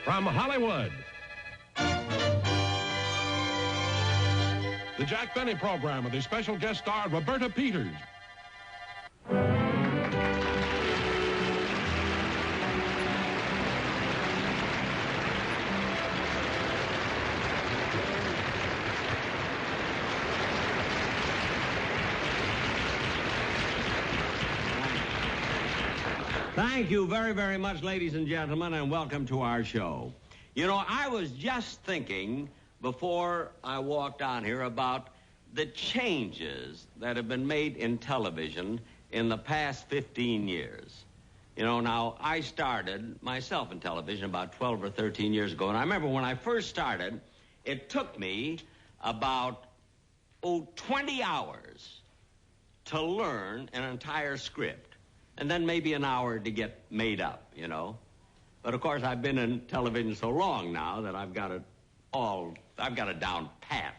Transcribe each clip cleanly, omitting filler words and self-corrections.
From Hollywood, the Jack Benny Program with his special guest star, Roberta Peters. Thank you very, very much, ladies and gentlemen, and welcome to our show. You know, I was just thinking before I walked on here about the changes that have been made in television in the past 15 years. You know, now, I started myself in television about 12 or 13 years ago, and I remember when I first started, it took me about, 20 hours to learn an entire script. And then maybe an hour to get made up, you know. But, of course, I've been in television so long now that I've got it down pat.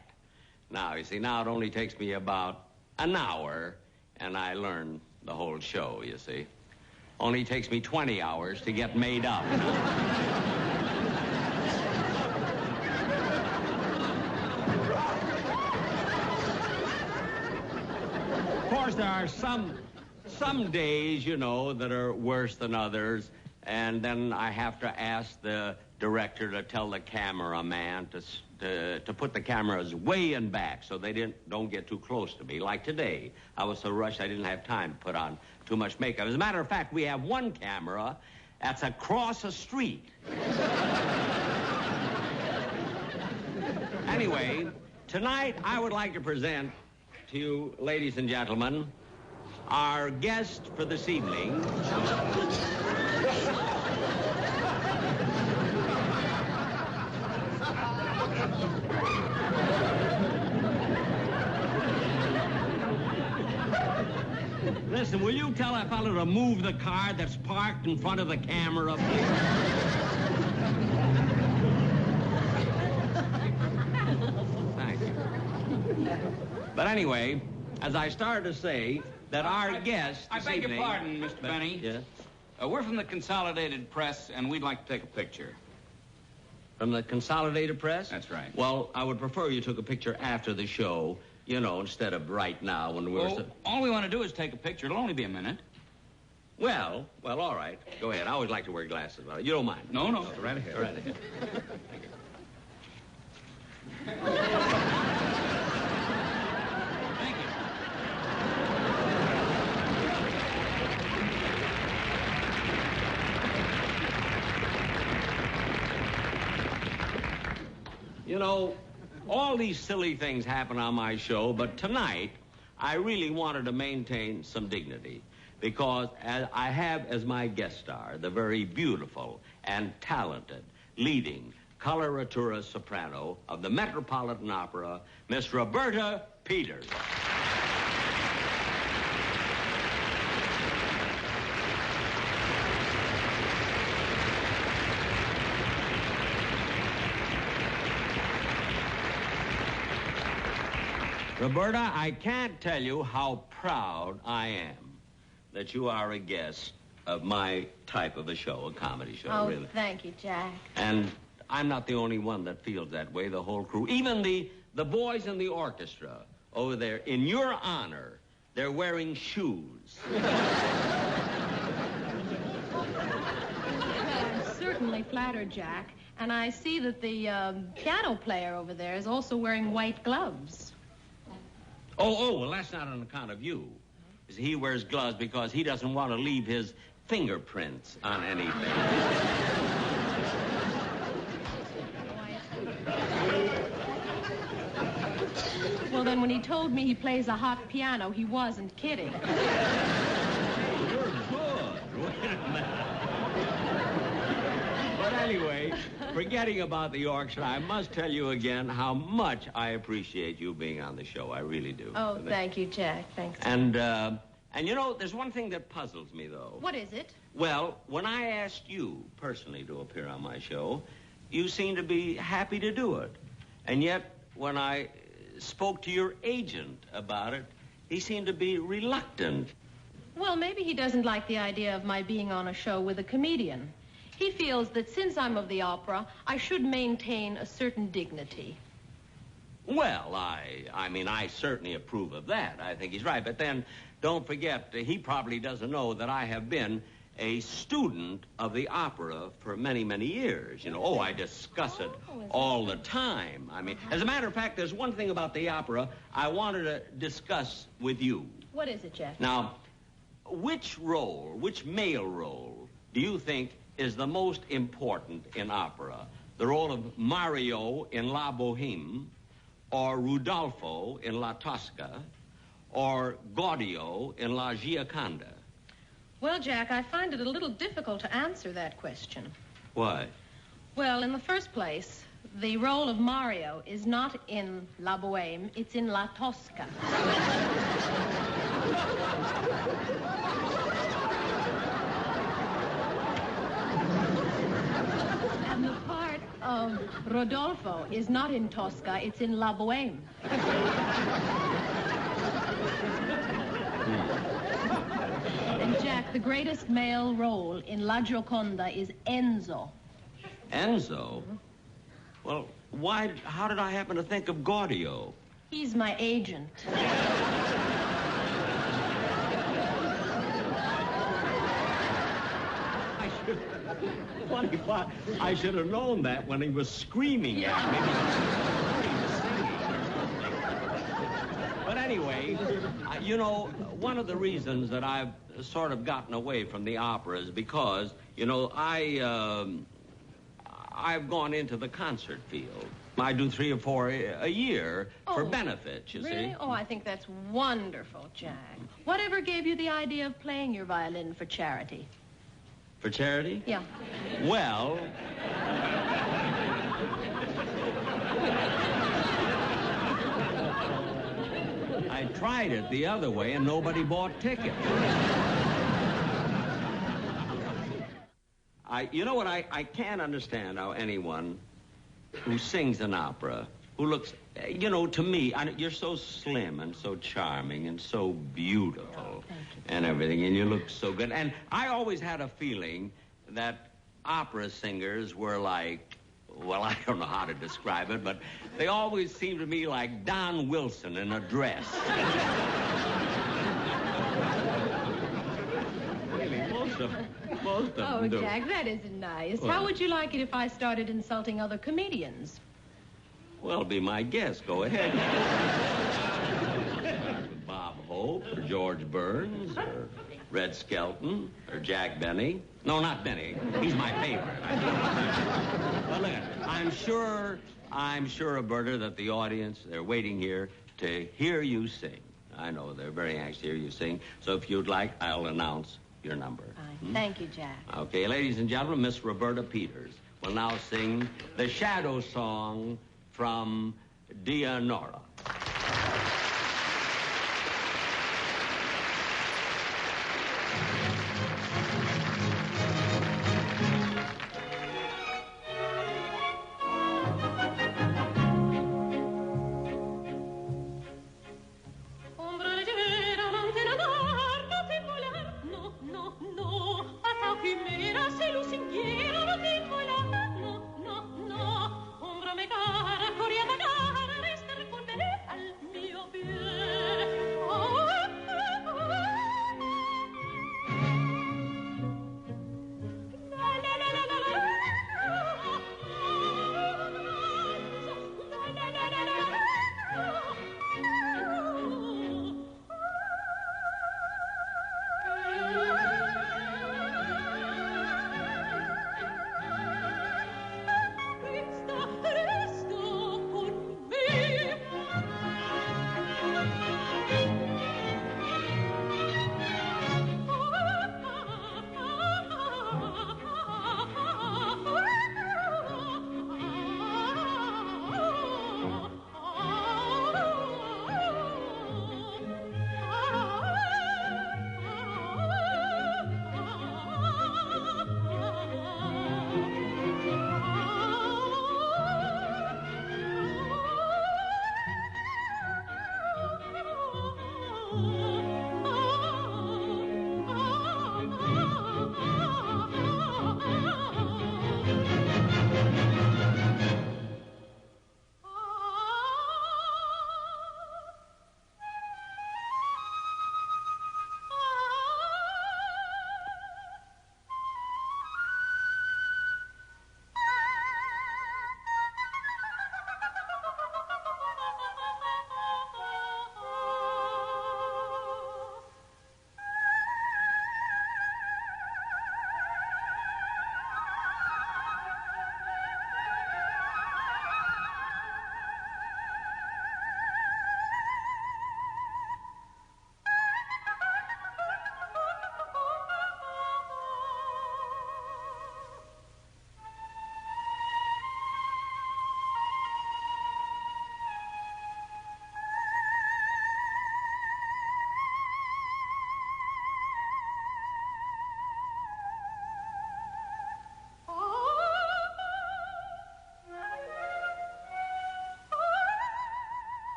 Now, you see, now it only takes me about an hour, and I learn the whole show, you see. Only takes me 20 hours to get made up. Of course, there are some days, you know, that are worse than others, and then I have to ask the director to tell the cameraman to put the cameras way in back so they don't get too close to me. Like today, I was so rushed I didn't have time to put on too much makeup. As a matter of fact, we have one camera that's across a street. Anyway, tonight I would like to present to you, ladies and gentlemen, our guest for this evening. Listen, will you tell that fellow to move the car that's parked in front of the camera, please? Thank you. But anyway, as I started to say, that our guest I beg your pardon, Mr. Benny. Yes? We're from the Consolidated Press, and we'd like to take a picture. From the Consolidated Press? That's right. Well, I would prefer you took a picture after the show, you know, instead of right now when we're... Well, all we want to do is take a picture. It'll only be a minute. Well, all right. Go ahead. I always like to wear glasses. You don't mind? No. Go right ahead. Go right ahead. Thank you. You know, all these silly things happen on my show, but tonight I really wanted to maintain some dignity because I have as my guest star the very beautiful and talented leading coloratura soprano of the Metropolitan Opera, Miss Roberta Peters. Roberta, I can't tell you how proud I am that you are a guest of my type of a show, a comedy show, Oh, really. thank you, Jack. And I'm not the only one that feels that way, the whole crew. Even the boys in the orchestra over there, in your honor, they're wearing shoes. I'm certainly flattered, Jack. And I see that the piano player over there is also wearing white gloves. Well, that's not on account of you. He wears gloves because he doesn't want to leave his fingerprints on anything. Well, then when he told me he plays a hot piano, he wasn't kidding. You're good. Wait a minute. But anyway, forgetting about the orchestra, I must tell you again how much I appreciate you being on the show. I really do. Oh, thank you, Jack. Thanks. And you know, there's one thing that puzzles me, though. What is it? Well, when I asked you personally to appear on my show, you seemed to be happy to do it. And yet, when I spoke to your agent about it, he seemed to be reluctant. Well, maybe he doesn't like the idea of my being on a show with a comedian. He feels that since I'm of the opera, I should maintain a certain dignity. Well, I certainly approve of that. I think he's right. But then, don't forget, he probably doesn't know that I have been a student of the opera for many, many years. I discuss it all the time. As a matter of fact, there's one thing about the opera I wanted to discuss with you. What is it, Jack? Now, which male role, do you think is the most important in opera? The role of Mario in La Bohème, or Rudolfo in La Tosca, or Gaudio in La Gioconda? Well, Jack, I find it a little difficult to answer that question. Why? Well, in the first place, the role of Mario is not in La Bohème, it's in La Tosca. And the part of Rodolfo is not in Tosca, it's in La Bohème. And Jack, the greatest male role in La Gioconda is Enzo. Enzo? Well, how did I happen to think of Gaudio? He's my agent. Funny thought. I should have known that when he was screaming at me. He was singing or something. But anyway, one of the reasons that I've sort of gotten away from the opera is because, I've gone into the concert field. I do 3 or 4 a year for benefits, you really? see. Oh, I think that's wonderful, Jack. Whatever gave you the idea of playing your violin for charity? For charity? Yeah. Well, I tried it the other way and nobody bought tickets. I can't understand how anyone who sings an opera, who looks, to me, you're so slim and so charming and so beautiful and everything, and you look so good. And I always had a feeling that opera singers were like, well, I don't know how to describe it, but they always seemed to me like Don Wilson in a dress. Really, most of them do. Jack, that isn't nice. Well, how would you like it if I started insulting other comedians? Well, be my guest. Go ahead. Bob Hope, or George Burns, or Red Skelton, or Jack Benny. No, not Benny. He's my favorite. But look, I'm sure, Roberta, that the audience, they're waiting here to hear you sing. I know they're very anxious to hear you sing. So if you'd like, I'll announce your number. Thank you, Jack. Okay, ladies and gentlemen, Miss Roberta Peters will now sing the Shadow Song from Dia Nora. Ombra me cara, coria da cara, resta con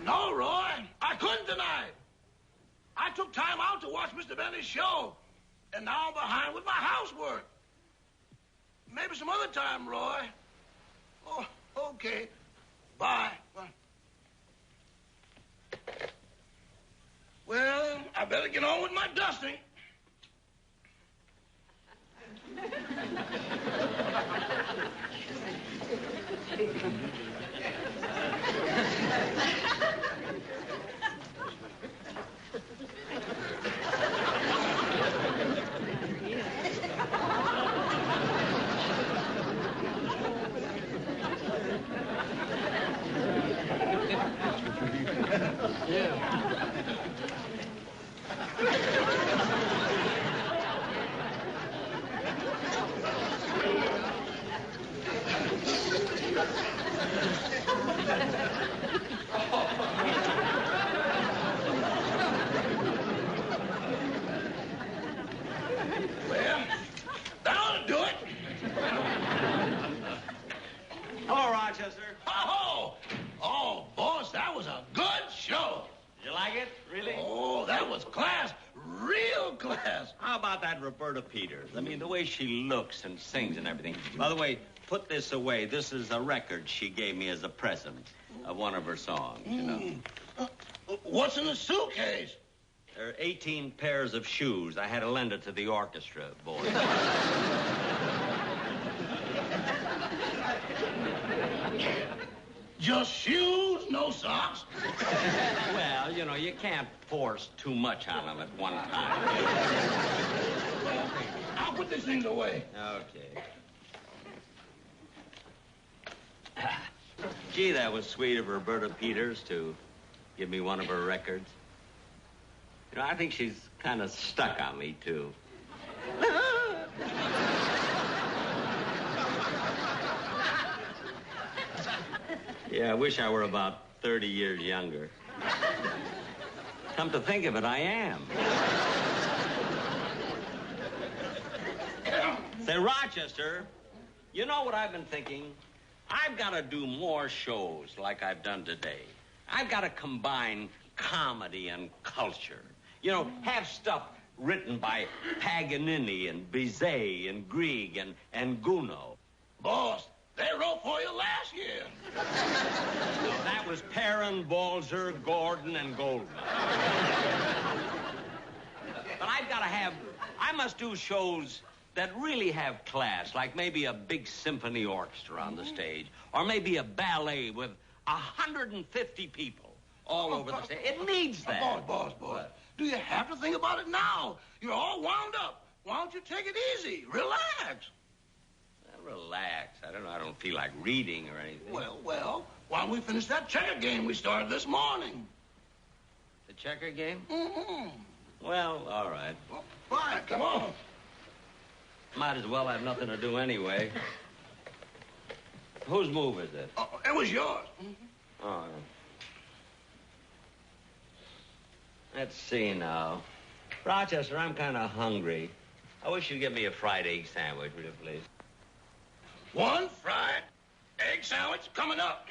No, Roy, I couldn't deny it. I took time out to watch Mr. Bentley's show, and now I'm behind with my housework. Maybe some other time, Roy. Oh, okay. Bye. Well, I better get on with my dusting. Well, that ought to do it. Hello, Rochester. Oh, boss, that was a good show. Did you like it? Really? Oh, that was class. Real class. How about that Roberta Peters? I mean, the way she looks and sings and everything. By the way, put this away. This is a record she gave me as a present of one of her songs, you know. What's in the suitcase? There are 18 pairs of shoes. I had to lend it to the orchestra, boy. Just shoes, no socks? Well, you know, you can't force too much on them at one time. I'll put these things away. Okay. Gee, that was sweet of Roberta Peters to give me one of her records. You know, I think she's kind of stuck on me, too. Yeah, I wish I were about 30 years younger. Come to think of it, I am. Say, Rochester, you know what I've been thinking? I've got to do more shows like I've done today. I've got to combine comedy and culture. You know, have stuff written by Paganini and Bizet and Grieg and Gounod. Boss, they wrote for you last year. No, that was Perrin, Balzer, Gordon, and Goldman. But I must do shows that really have class, like maybe a big symphony orchestra on the stage, or maybe a ballet with 150 people all over the stage. It needs that. Boss. Do you have to think about it now? You're all wound up. Why don't you take it easy? Relax. Relax. I don't feel like reading or anything. Well, why don't we finish that checker game we started this morning? The checker game? Mm-hmm. Well, all right. Well, fine, come on. Might as well have nothing to do anyway. Whose move is it? Oh, it was yours. Mm-hmm. Oh. Let's see now. Rochester, I'm kind of hungry. I wish you'd give me a fried egg sandwich, would you, please? One fried egg sandwich coming up.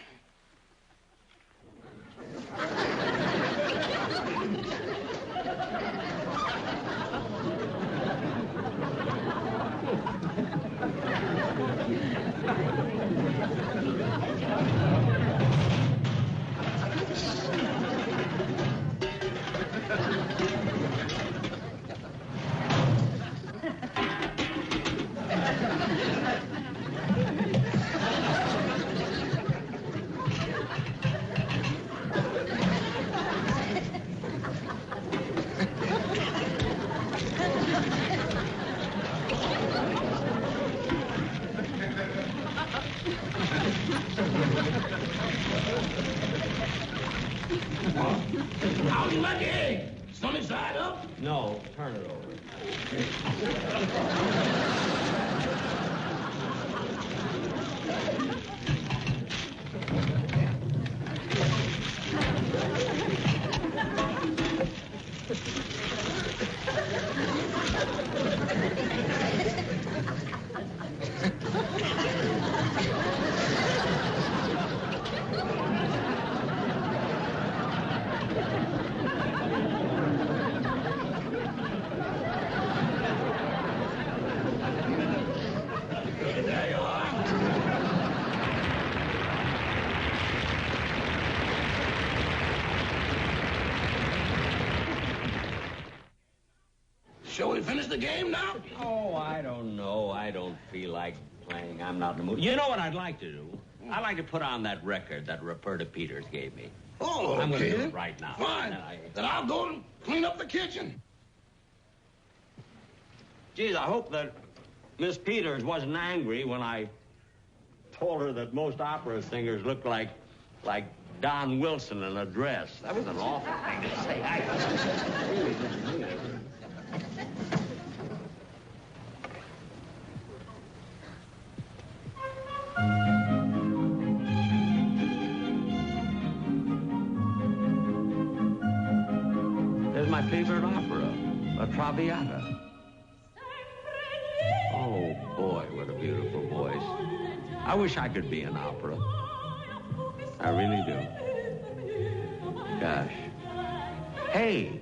How do you like the egg? Sunny side up? No, turn it over. finish the game now? Oh, I don't know. I don't feel like playing. I'm not in the mood. You know what I'd like to do? I'd like to put on that record that Roberta Peters gave me. Oh, I'm going to okay. do it right now. Fine. Then I'll go and clean up the kitchen. Geez, I hope that Miss Peters wasn't angry when I told her that most opera singers look like Don Wilson in a dress. That was an awful thing to say. Really didn't mean it. There's my favorite opera, La Traviata. Oh, boy, what a beautiful voice. I wish I could be an opera. I really do. Gosh. Hey,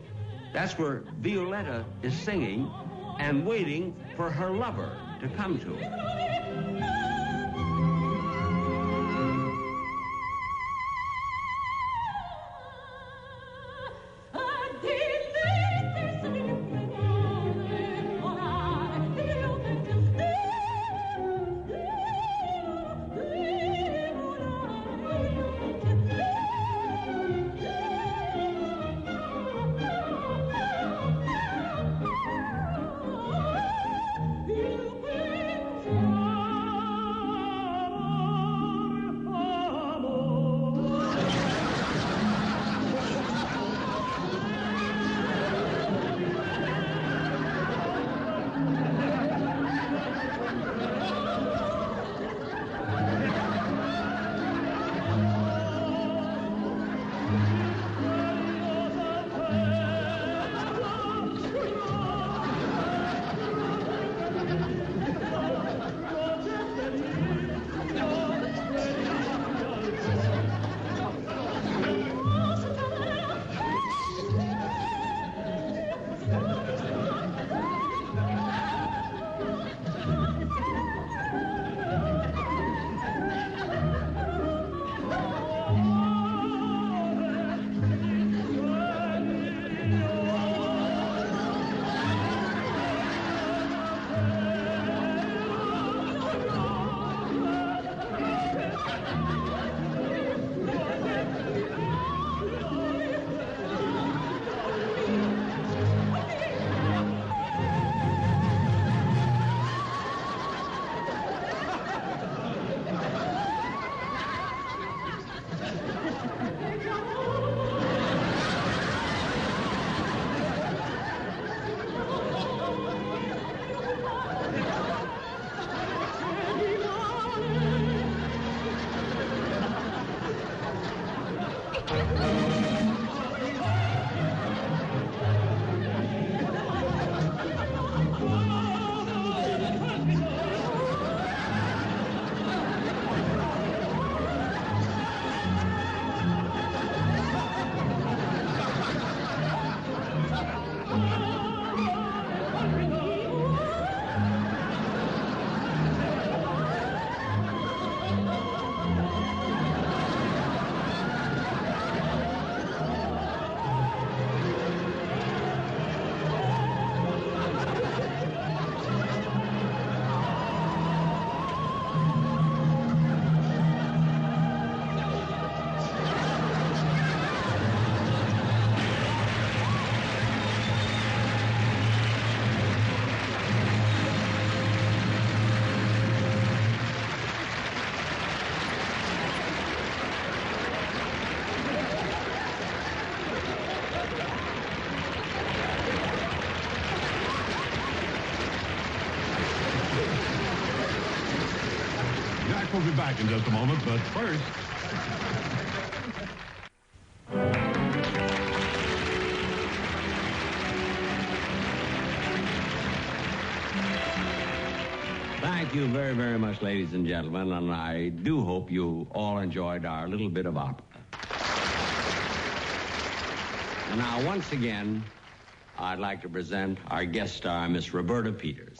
that's where Violetta is singing and waiting for her lover to come to her. We'll be back in just a moment, but first... Thank you very, very much, ladies and gentlemen, and I do hope you all enjoyed our little bit of opera. And now, once again, I'd like to present our guest star, Miss Roberta Peters.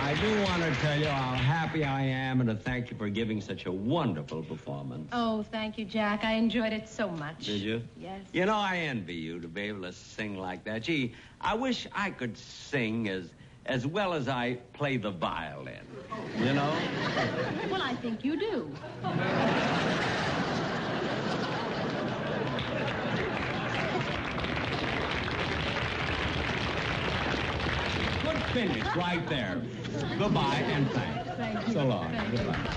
I do want to tell you how happy happy I am and to thank you for giving such a wonderful performance. Oh, thank you, Jack. I enjoyed it so much. Did you? Yes. You know, I envy you to be able to sing like that. Gee, I wish I could sing as well as I play the violin. You know? Well, I think you do. Good finish right there. Goodbye and thanks. Thank you. So long. Thank you. Goodbye.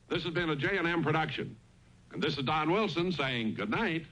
This has been a J&M production. And this is Don Wilson saying good night.